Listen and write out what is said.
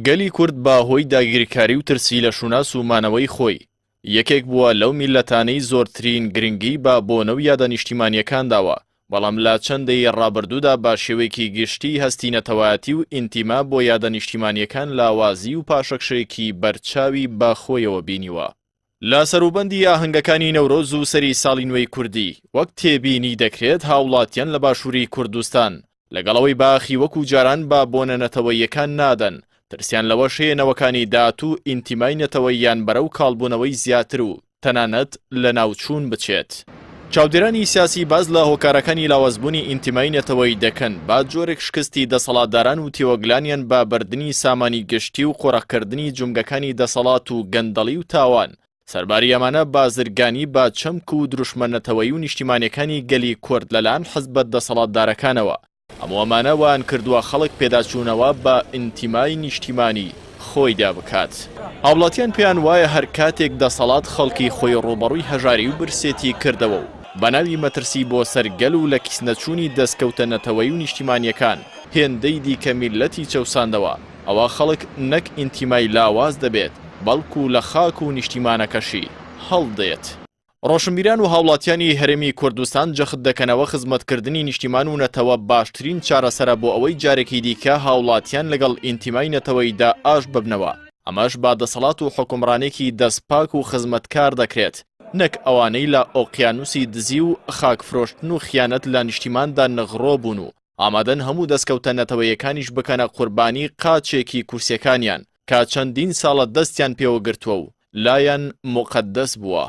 گەلی کورد بە هۆی داگیرکاری و ترسی لە شوناس و مانەوەی خۆی یەکێک بووە لەو میلەتانەی زۆرترین گرنگی بە بۆنە و یادە نیشتیمانیەکان داوە، بەڵام لە چەندەی ڕابردوودا بە شێوەیەکی گشتی هەستینەتەوایەتی و ئینتیما بۆ یادە نیشتیمانیەکان لاوازی و پاشەکشەیەکی بەرچاوی بە خۆیەوە بینیوە. لە سەروبەندی ئاهەنگەکانی نەورۆز و سەری ساڵی نوێی کوردی وەک تێبینی دەکرێت هاوڵاتیان لە باشووری کوردستان لەگەڵەوەی باخی وەکو جاران بە بۆنە نەتەوەییەکان نادەن، ترسیان لەوە شەیەنەوەکانی داهات و ئینتیمای نەتەوەییان بەرەو کاڵبوونەوەی زیاتر و تەنانەت لە ناوچوون بچێت. چاودێرانی سیاسی باز لە هۆکارەکانی لاوازبوونی ئینتیمای نەتەوەیی دەکەن با جۆرێک شکستی دەسەڵاتداران و تێوەگلانیان بە بەردنی سامانی گشتی و قۆڕەکردنی جومگەکانی دەسەڵات و گەندەڵی و تاوان. سەرباری ئەمانە بازرگانی بە چەمک و دروشمەنەتەوەیی و نیشتیمانیەکانی گەلی کورد لەلایەن حزبە دەسەڵاتدارەکانەوە. ئەموو ئەمانە وان کردووە خەڵک پێداچوونەوە بە ئینتیمای نیشتیمانی خۆیدا بکات. هاوڵاتیان پێیان وایە هەر کاتێک دەسەڵات خەڵکی خۆی ڕوبەڕووی هەژاری و برسێتی کردەوە و بەناوی مەترسی بۆ سەرگەل و لە کیسنەچوونی دەستکەوتە نەتەوەیی و نیشتیمانیەکان هێندەی دیکە میلەتی چەوساندەوە، ئەوە خەڵک نەک ئینتیمای لاواز دەبێت بەڵکو لە خاک و نیشتیمانەکەشی هەڵدێت. ڕۆشنبیران و هاوڵاتیانی هەرێمی کوردستان جەخت دەکەنەوە خزمەتکردنی نیشتیمان و نەتەوە باشترین چارەسەرە بۆ ئەوەی جارێکی دیکە هاوڵاتیان لەگەڵ ئینتیمای نەتەوەییدا ئاش ببنەوە. ئەمەش با دەسەڵات و حکومڕانێکی دەستپاک و خزمەتکار دەکرێت، نەک ئەوانەی لە ئۆقیانوسی دزی و خاکفرۆشتن و خیانەت لە نیشتیماندا نەغڕۆ بوون و ئامادەن هەموو دەستکەوتە نەتەوەیەکانیش بکەنە قوربانی قاچێکی کورسیەکانیان کە چەندین ساڵە دەستیان پێوە گرتووە و لایەن مقەدەس بووە.